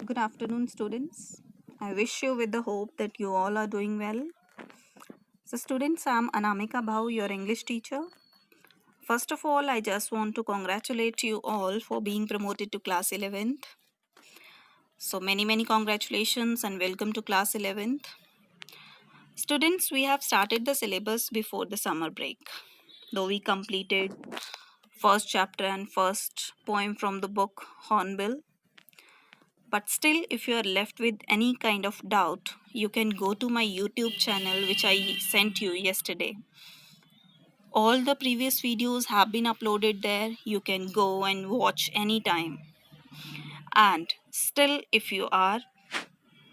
Good afternoon, students. I wish you with the hope that you all are doing well. So, students, I'm Anamika Bhau, your English teacher. First of all, I just want to congratulate you all for being promoted to class 11th. So, many congratulations and welcome to class 11th. Students, we have started the syllabus before the summer break. Though we completed first chapter and first poem from the book Hornbill, but still, if you are left with any kind of doubt, you can go to my YouTube channel, which I sent you yesterday. All the previous videos have been uploaded there. You can go and watch anytime. And still, if you are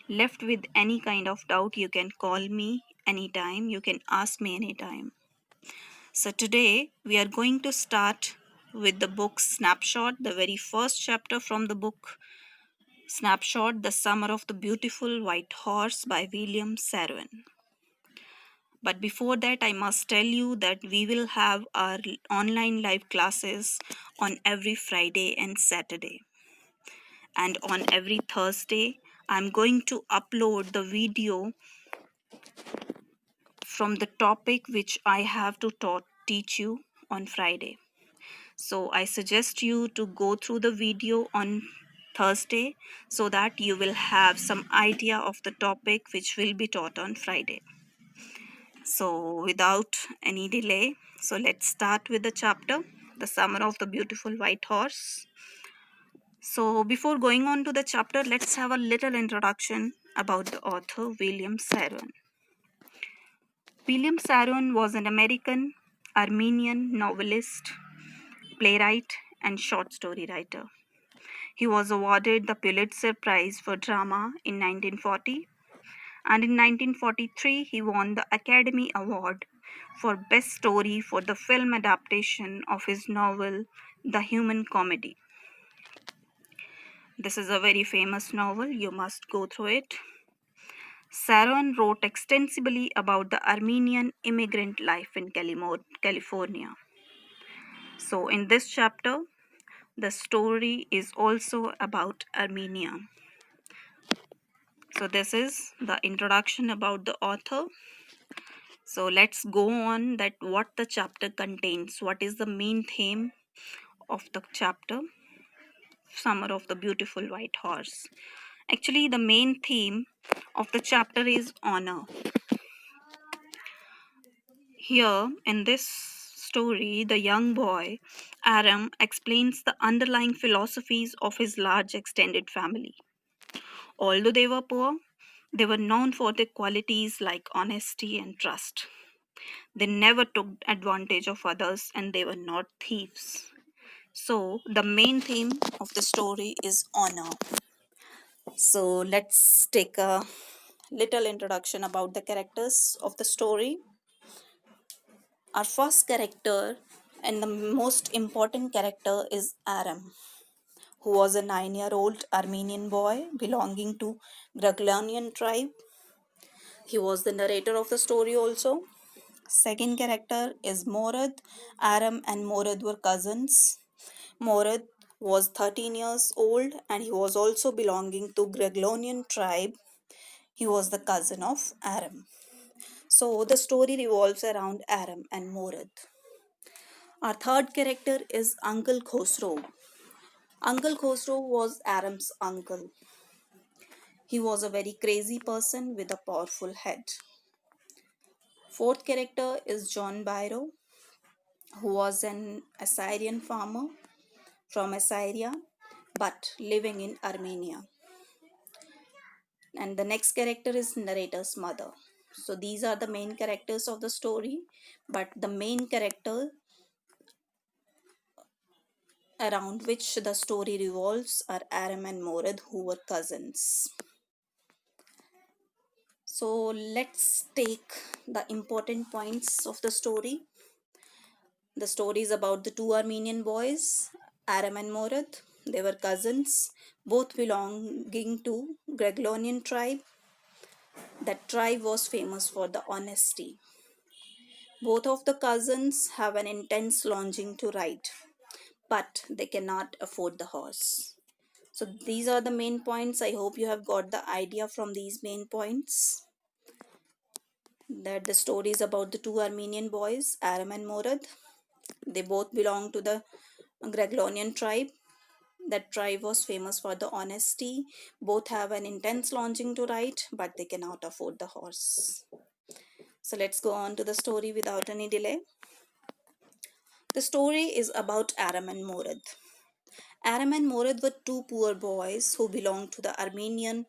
left with any kind of doubt, you can call me anytime. You can ask me anytime. So, today we are going to start with the book Snapshot, the very first chapter from the book Snapshot, The Summer of the Beautiful White Horse by William Saroyan. But before that, I must tell you that we will have our online live classes on every Friday and Saturday. And on every Thursday, I'm going to upload the video from the topic which I have to teach you on Friday. So I suggest you to go through the video on Thursday so that you will have some idea of the topic which will be taught on Friday. So without any delay, so let's start with the chapter, The Summer of the Beautiful White Horse. So before going on to the chapter, let's have a little introduction about the author William Saroyan. William Saroyan was an American Armenian novelist, playwright, and short story writer. He was awarded the Pulitzer Prize for Drama in 1940, and in 1943 he won the Academy Award for Best Story for the film adaptation of his novel The Human Comedy. This is a very famous novel, you must go through it. Saroyan wrote extensively about the Armenian immigrant life in California. So, in this chapter, the story is also about Armenia. So, this is the introduction about the author. So, let's go on that what the chapter contains. What is the main theme of the chapter? Summer of the Beautiful White Horse. Actually, the main theme of the chapter is honor. Here, in this story, the young boy, Aram, explains the underlying philosophies of his large extended family. Although they were poor, they were known for their qualities like honesty and trust. They never took advantage of others and they were not thieves. So, the main theme of the story is honor. So, let's take a little introduction about the characters of the story. Our first character and the most important character is Aram, who was a 9-year-old Armenian boy belonging to Graglanian tribe. He was the narrator of the story also. Second character is Morad. Aram and Morad were cousins. Morad was 13 years old and he was also belonging to Graglanian tribe. He was the cousin of Aram. So the story revolves around Aram and Morad. Our third character is Uncle Khosrow. Uncle Khosrow was Aram's uncle. He was a very crazy person with a powerful head. Fourth character is John Byro, who was an Assyrian farmer from Assyria but living in Armenia. And the next character is narrator's mother. So these are the main characters of the story, but the main character around which the story revolves are Aram and Morad, who were cousins. So let's take the important points of the story. The story is about the two Armenian boys, Aram and Morad. They were cousins, both belonging to Graglanian tribe. That tribe was famous for the honesty. Both of the cousins have an intense longing to ride, but they cannot afford the horse. So these are the main points. I hope you have got the idea from these main points, that the story is about the two Armenian boys, Aram and Morad. They both belong to the Greglonian tribe. That tribe was famous for the honesty. Both have an intense longing to ride, but they cannot afford the horse. So let's go on to the story without any delay. The story is about Aram and Morad. Aram and Morad were two poor boys who belonged to the Armenian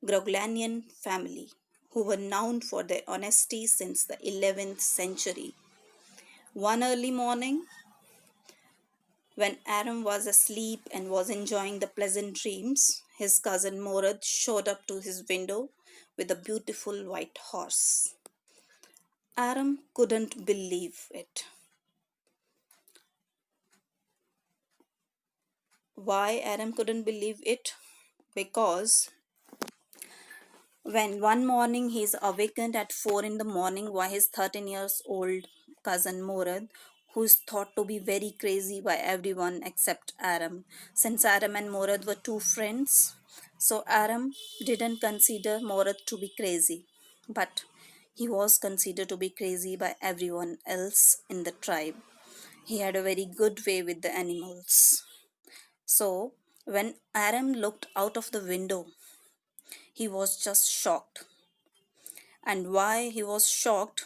Groglanian family, who were known for their honesty since the 11th century. One early morning, when Aram was asleep and was enjoying the pleasant dreams, his cousin Morad showed up to his window with a beautiful white horse. Aram couldn't believe it. Why Aram couldn't believe it? Because when one morning he is awakened at 4 in the morning by his 13 years old cousin Morad, who is thought to be very crazy by everyone except Aram. Since Aram and Morad were two friends, so Aram didn't consider Morad to be crazy, but he was considered to be crazy by everyone else in the tribe. He had a very good way with the animals. So, when Aram looked out of the window, he was just shocked. And why he was shocked?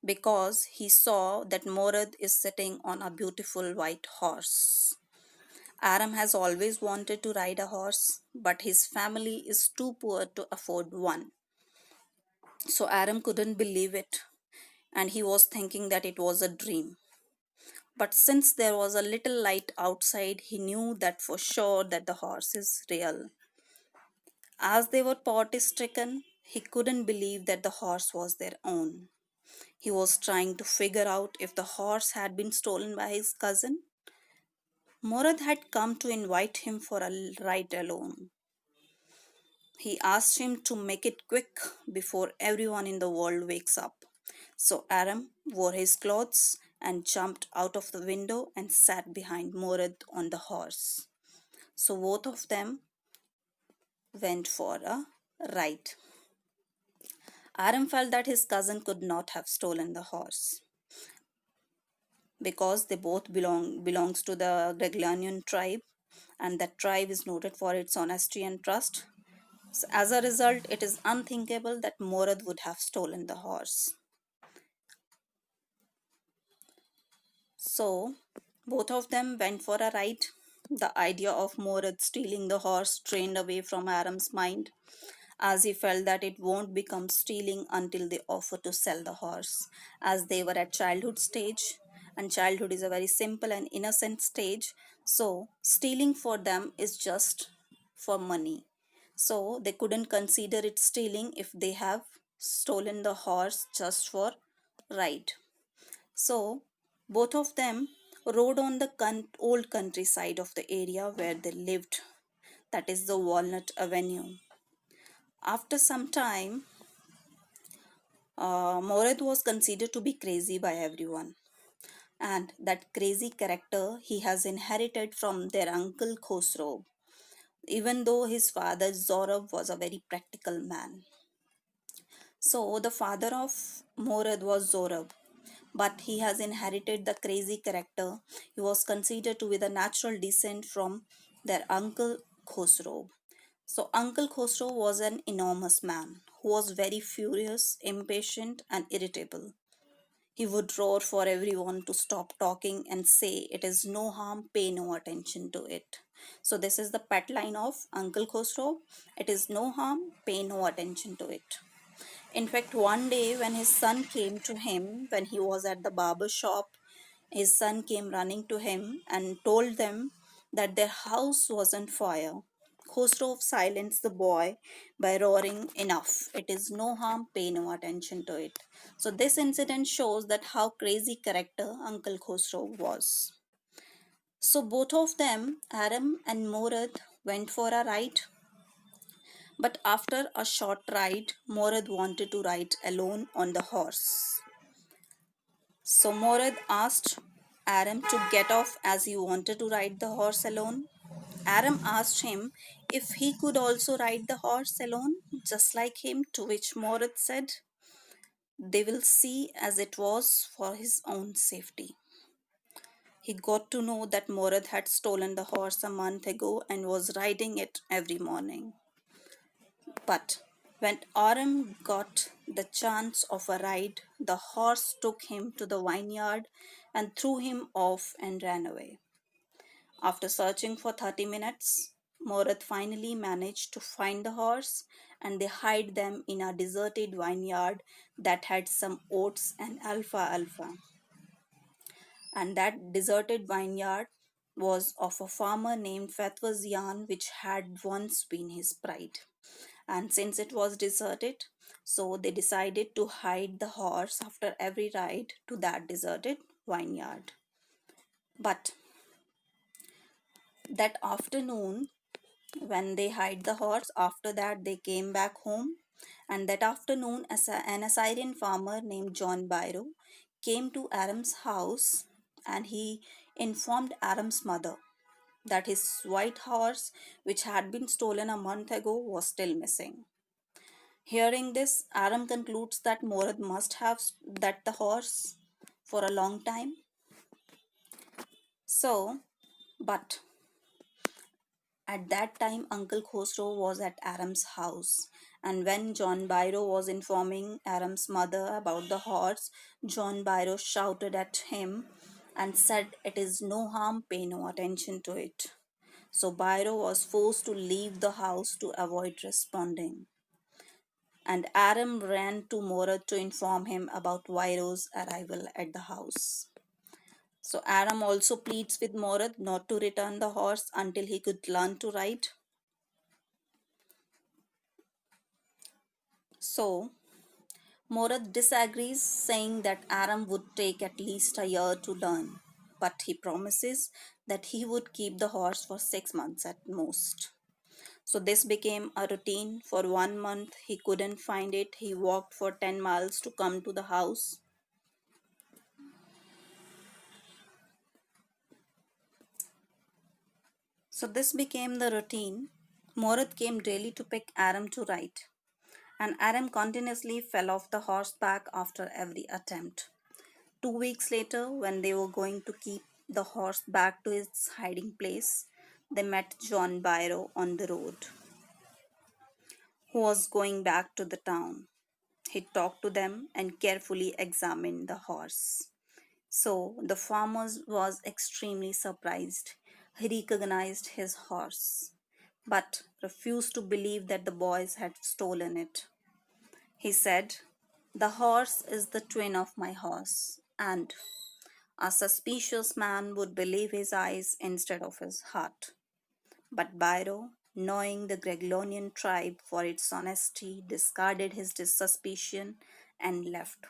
Because he saw that Morad is sitting on a beautiful white horse. Aram has always wanted to ride a horse, but his family is too poor to afford one. So Aram couldn't believe it, and he was thinking that it was a dream. But since there was a little light outside, he knew that for sure that the horse is real. As they were poverty stricken, he couldn't believe that the horse was their own. He was trying to figure out if the horse had been stolen by his cousin. Morad had come to invite him for a ride alone. He asked him to make it quick before everyone in the world wakes up. So Aram wore his clothes and jumped out of the window and sat behind Morad on the horse. So both of them went for a ride. Aram felt that his cousin could not have stolen the horse because they both belongs to the Greglanian tribe, and that tribe is noted for its honesty and trust. So as a result, it is unthinkable that Morad would have stolen the horse. So both of them went for a ride. The idea of Morad stealing the horse strained away from Aram's mind, as he felt that it won't become stealing until they offer to sell the horse, as they were at childhood stage, and childhood is a very simple and innocent stage. So stealing for them is just for money. So they couldn't consider it stealing if they have stolen the horse just for ride. So both of them rode on the old countryside of the area where they lived, that is the Walnut Avenue. After some time, Morad was considered to be crazy by everyone, and that crazy character he has inherited from their uncle Khosrow, even though his father Zorab was a very practical man. So, the father of Morad was Zorab, but he has inherited the crazy character. He was considered to be the natural descent from their uncle Khosrow. So, Uncle Khosrow was an enormous man who was very furious, impatient, and irritable. He would roar for everyone to stop talking and say, "It is no harm, pay no attention to it." So, this is the pet line of Uncle Khosrow: "It is no harm, pay no attention to it." In fact, one day when his son came to him, when he was at the barber shop, his son came running to him and told them that their house was on fire. Khosrow silenced the boy by roaring, "Enough! It is no harm, pay no attention to it." So, this incident shows that how crazy character Uncle Khosrow was. So, both of them, Aram and Morad, went for a ride. But after a short ride, Morad wanted to ride alone on the horse. So Morad asked Aram to get off as he wanted to ride the horse alone. Aram asked him if he could also ride the horse alone, just like him, to which Moritz said, they will see, as it was for his own safety. He got to know that Moritz had stolen the horse a month ago and was riding it every morning. But when Aram got the chance of a ride, the horse took him to the vineyard and threw him off and ran away. After searching for 30 minutes, Morat finally managed to find the horse and they hid them in a deserted vineyard that had some oats and alfalfa. And that deserted vineyard was of a farmer named Fatwazian, which had once been his pride. And since it was deserted, so they decided to hide the horse after every ride to that deserted vineyard. But that afternoon, when they hid the horse, after that they came back home. And that afternoon, an Assyrian farmer named John Byro came to Aram's house and he informed Aram's mother that his white horse, which had been stolen a month ago, was still missing. Hearing this, Aram concludes that Morad must have that the horse for a long time. So, but at that time, Uncle Khosrow was at Aram's house, and when John Byro was informing Aram's mother about the horse, John Byro shouted at him and said, "It is no harm, pay no attention to it." So Byro was forced to leave the house to avoid responding, and Aram ran to Morad to inform him about Byro's arrival at the house. So Aram also pleads with Morad not to return the horse until he could learn to ride. So Morad disagrees, saying that Aram would take at least a year to learn, but he promises that he would keep the horse for 6 months at most. So this became a routine. For 1 month, he couldn't find it. He walked for 10 miles to come to the house. So this became the routine. Morad came daily to pick Aram to ride, and Aram continuously fell off the horseback after every attempt. 2 weeks later, when they were going to keep the horse back to its hiding place, they met John Byro on the road, who was going back to the town. He talked to them and carefully examined the horse. So the farmer was extremely surprised. He recognized his horse, but refused to believe that the boys had stolen it. He said, "The horse is the twin of my horse, and a suspicious man would believe his eyes instead of his heart." But Byro, knowing the Greglonian tribe for its honesty, discarded his suspicion and left.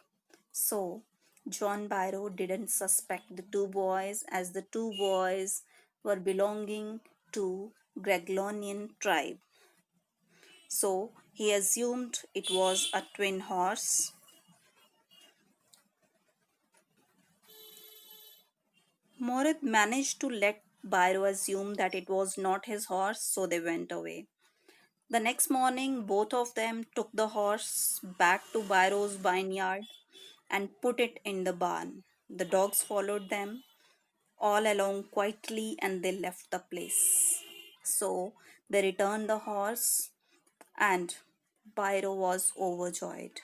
So, John Byro didn't suspect the two boys, as the two boys were belonging to Greglonian tribe. So, he assumed it was a twin horse. Morat managed to let Byro assume that it was not his horse, so they went away. The next morning, both of them took the horse back to Byro's vineyard and put it in the barn. The dogs followed them all along quietly and they left the place. So they returned the horse, and Byro was overjoyed.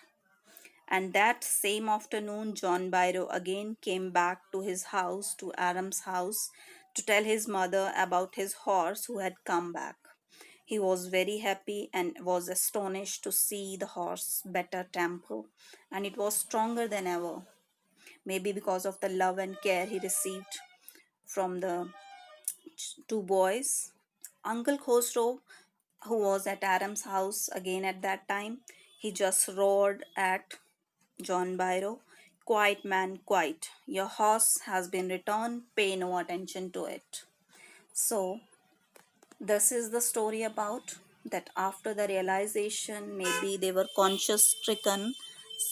And that same afternoon, John Byro again came back to his house, to Aram's house, to tell his mother about his horse who had come back. He was very happy and was astonished to see the horse better temper, and it was stronger than ever, maybe because of the love and care he received from the two boys. Uncle Khosrow, who was at Aram's house again at that time, he just roared at John Byro, "Quiet, man, quiet. Your horse has been returned. Pay no attention to it." So, this is the story about that after the realization, maybe they were conscious stricken,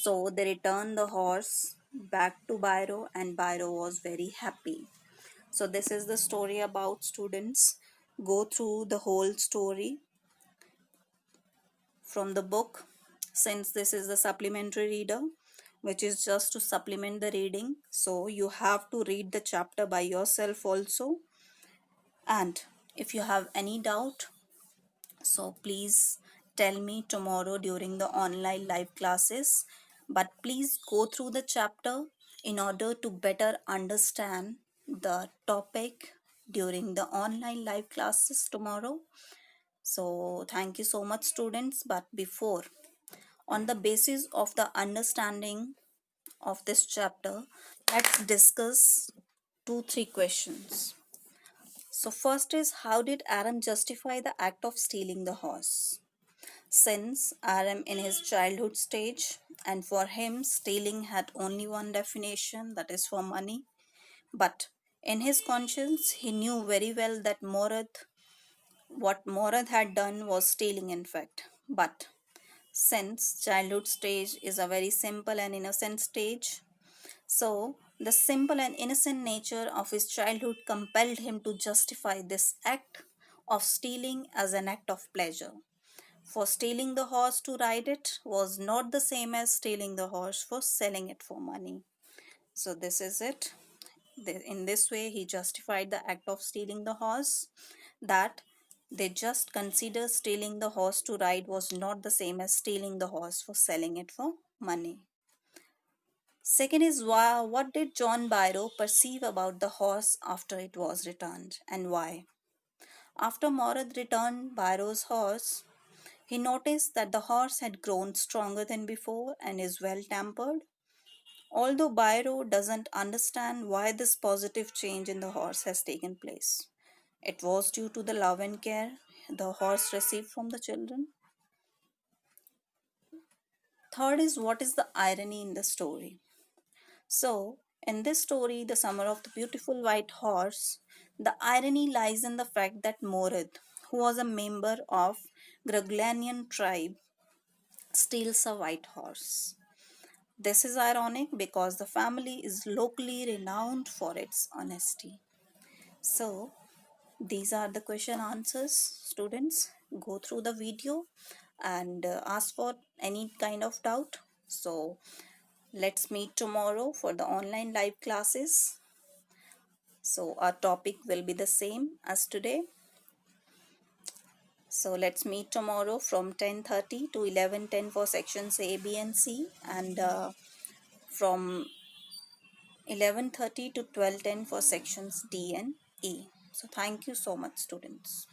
so they returned the horse back to Byro, and Byro was very happy. So, this is the story about students. go through the whole story from the book, since this is a supplementary reader which is just to supplement the reading, so you have to read the chapter by yourself also. And if you have any doubt, so please tell me tomorrow during the online live classes. But please go through the chapter in order to better understand the topic during the online live classes tomorrow. So thank you so much, students. But before, on the basis of the understanding of this chapter, let's discuss 2 3 questions. So first is, how did Aram justify the act of stealing the horse? Since Aram in his childhood stage, and for him stealing had only one definition, that is for money. But in his conscience he knew very well that what Morad had done was stealing in fact. But since childhood stage is a very simple and innocent stage, so the simple and innocent nature of his childhood compelled him to justify this act of stealing as an act of pleasure. For stealing the horse to ride it was not the same as stealing the horse for selling it for money. So, this is it. In this way, he justified the act of stealing the horse, that they just consider stealing the horse to ride was not the same as stealing the horse for selling it for money. Second is, what did John Byro perceive about the horse after it was returned, and why? After Morad returned Byro's horse, he noticed that the horse had grown stronger than before and is well tempered. Although Byro doesn't understand why this positive change in the horse has taken place, it was due to the love and care the horse received from the children. Third is, what is the irony in the story? So, in this story, The Summer of the Beautiful White Horse, the irony lies in the fact that Morad, who was a member of Gruglianian tribe, steals a white horse. This is ironic because the family is locally renowned for its honesty. So, these are the question answers, students. Go through the video and ask for any kind of doubt. So, let's meet tomorrow for the online live classes. So, our topic will be the same as today. So, let's meet tomorrow from 10:30 to 11:10 for sections A, B, and C, and from 11:30 to 12:10 for sections D and E. So thank you so much, students.